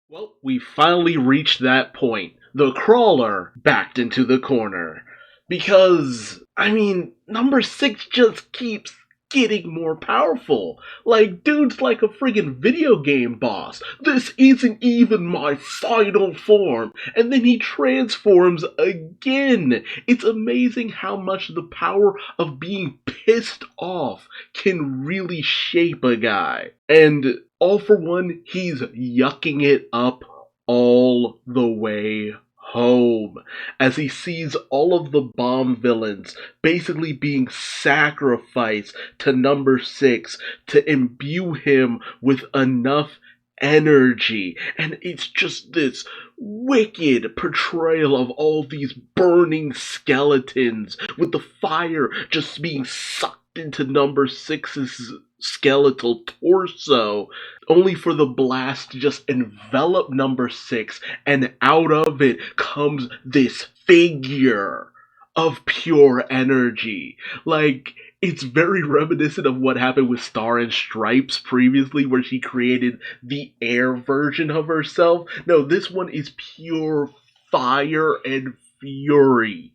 Well, we finally reached that point. The crawler backed into the corner. Because, number six just keeps getting more powerful. Like, dude's like a friggin' video game boss. This isn't even my final form. And then he transforms again. It's amazing how much the power of being pissed off can really shape a guy. And all for one, he's yucking it up all the way home as he sees all of the bomb villains basically being sacrificed to number six to imbue him with enough energy. And it's just this wicked portrayal of all these burning skeletons with the fire just being sucked into number six's skeletal torso, only for the blast to just envelop number six, and out of it comes this figure of pure energy. Like, it's very reminiscent of what happened with Star and Stripes previously, where she created the air version of herself. No, this one is pure fire and fury.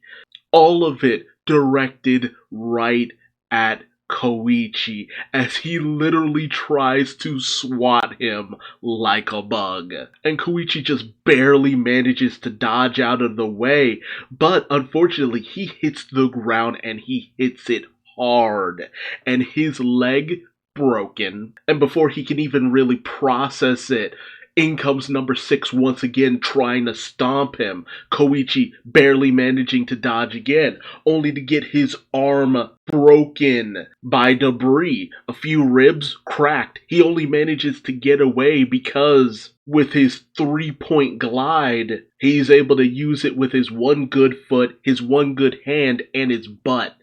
All of it directed right at Koichi as he literally tries to swat him like a bug. And Koichi just barely manages to dodge out of the way, but unfortunately he hits the ground and he hits it hard, and his leg broken. And before he can even really process it, in comes number six once again trying to stomp him. Koichi barely managing to dodge again, only to get his arm broken by debris. A few ribs cracked. He only manages to get away because with his 3-point glide, he's able to use it with his one good foot, his one good hand, and his butt,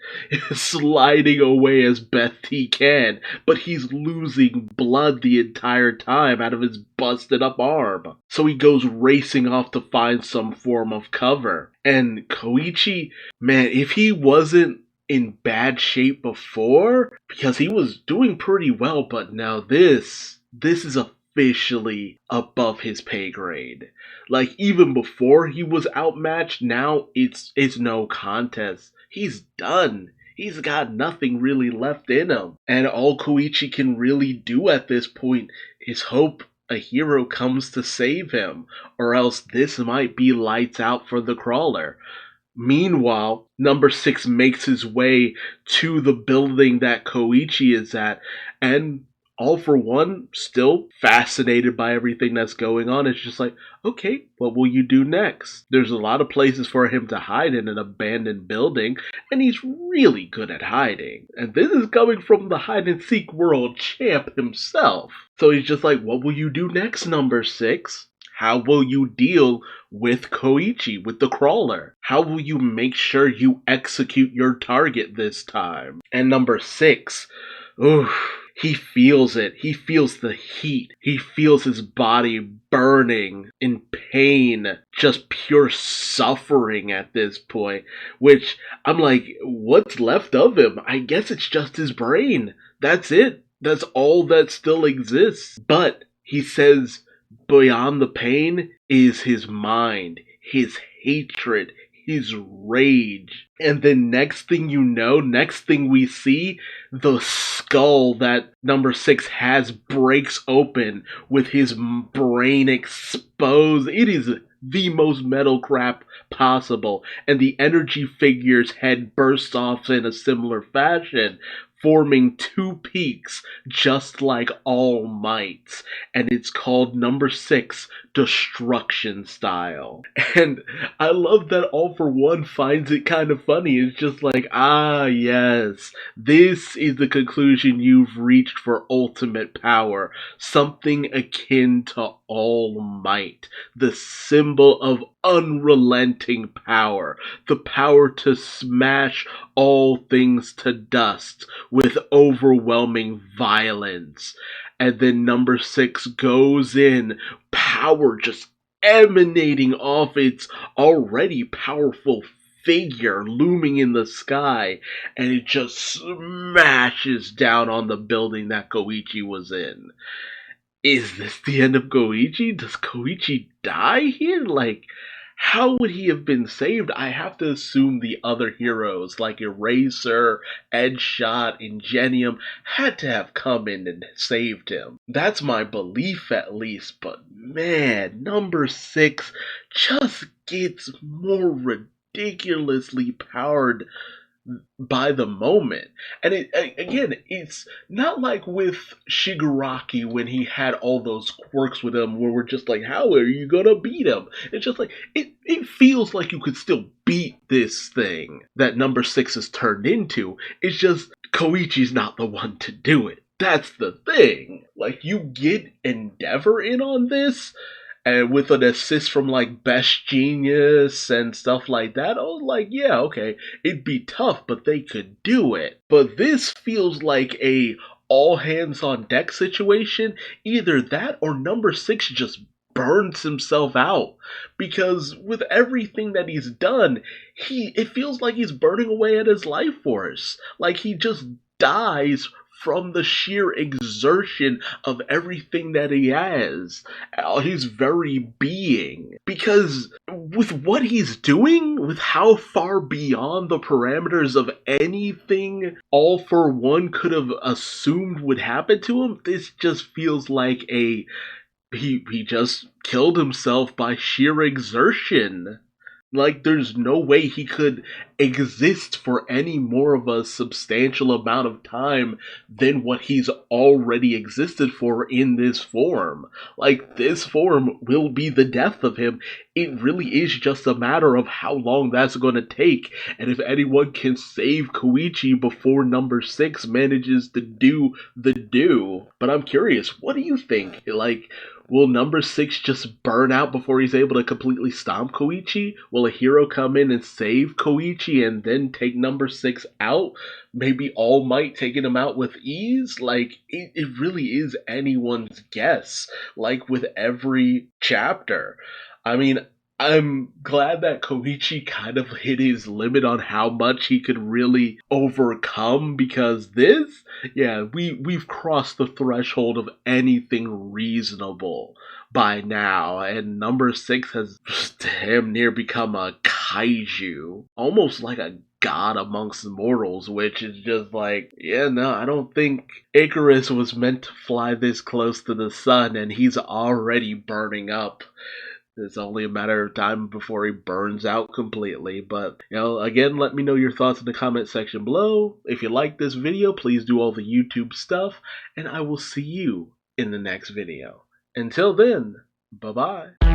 sliding away as best he can, but he's losing blood the entire time out of his busted up arm. So he goes racing off to find some form of cover. And Koichi, man, if he wasn't in bad shape before, because he was doing pretty well, but now this is officially above his pay grade. Like, even before he was outmatched, now it's no contest. He's done. He's got nothing really left in him. And all Koichi can really do at this point is hope a hero comes to save him, or else this might be lights out for the crawler. Meanwhile, number six makes his way to the building that Koichi is at, and all for one, still fascinated by everything that's going on. It's just like, okay, what will you do next? There's a lot of places for him to hide in an abandoned building, and he's really good at hiding. And this is coming from the hide-and-seek world champ himself. So he's just like, what will you do next, number six? How will you deal with Koichi, with the crawler? How will you make sure you execute your target this time? And number six, he feels it. He feels the heat. He feels his body burning in pain, just pure suffering at this point. Which, I'm like, what's left of him? I guess it's just his brain. That's it. That's all that still exists. But he says, beyond the pain is his mind, his hatred, his rage. And then next thing you know, next thing we see, the skull that number six has breaks open with his brain exposed. It is the most metal crap possible. And the energy figure's head bursts off in a similar fashion, forming two peaks just like All Might's, and it's called number six Destruction Style. And I love that All for One finds it kind of funny. It's just like, ah yes, this is the conclusion you've reached for ultimate power, something akin to All Might, the symbol of unrelenting power, the power to smash all things to dust with overwhelming violence. And then number six goes in, power just emanating off its already powerful figure looming in the sky, and it just smashes down on the building that Koichi was in. is this the end of Koichi? Does Koichi die here? Like, how would he have been saved? I have to assume the other heroes, like Eraser, Edgeshot, Ingenium, had to have come in and saved him. That's my belief at least, but man, number 6 just gets more ridiculously powered by the moment. And again, it's not like with Shigaraki when he had all those quirks with him where we're just like, how are you gonna beat him? It's just like, it feels like you could still beat this thing that number 6 is turned into. It's just Koichi's not the one to do it. That's the thing. Like, you get Endeavor in on this, and with an assist from like Best Genius and stuff like that, I was like, yeah, okay, it'd be tough, but they could do it. But this feels like a all hands on deck situation. Either that or number 6 just burns himself out, because with everything that he's done, it feels like he's burning away at his life force. Like, he just dies from the sheer exertion of everything that he has, his very being. Because with what he's doing, with how far beyond the parameters of anything All For One could have assumed would happen to him, this just feels like he just killed himself by sheer exertion. Like, there's no way he could exist for any more of a substantial amount of time than what he's already existed for in this form. Like, this form will be the death of him. It really is just a matter of how long that's going to take, and if anyone can save Koichi before number 6 manages to do the do. But I'm curious, what do you think? Like, will number 6 just burn out before he's able to completely stomp Koichi? Will a hero come in and save Koichi and then take number 6 out? Maybe All Might taking him out with ease? Like, it really is anyone's guess, like with every chapter. I mean, I'm glad that Koichi kind of hit his limit on how much he could really overcome, because this, yeah, we've crossed the threshold of anything reasonable by now, and number 6 has damn near become a kaiju, almost like a god amongst mortals, which is just like, yeah, no, I don't think Icarus was meant to fly this close to the sun, and he's already burning up. It's only a matter of time before he burns out completely. But, again, let me know your thoughts in the comment section below. If you like this video, please do all the YouTube stuff, and I will see you in the next video. Until then, bye-bye.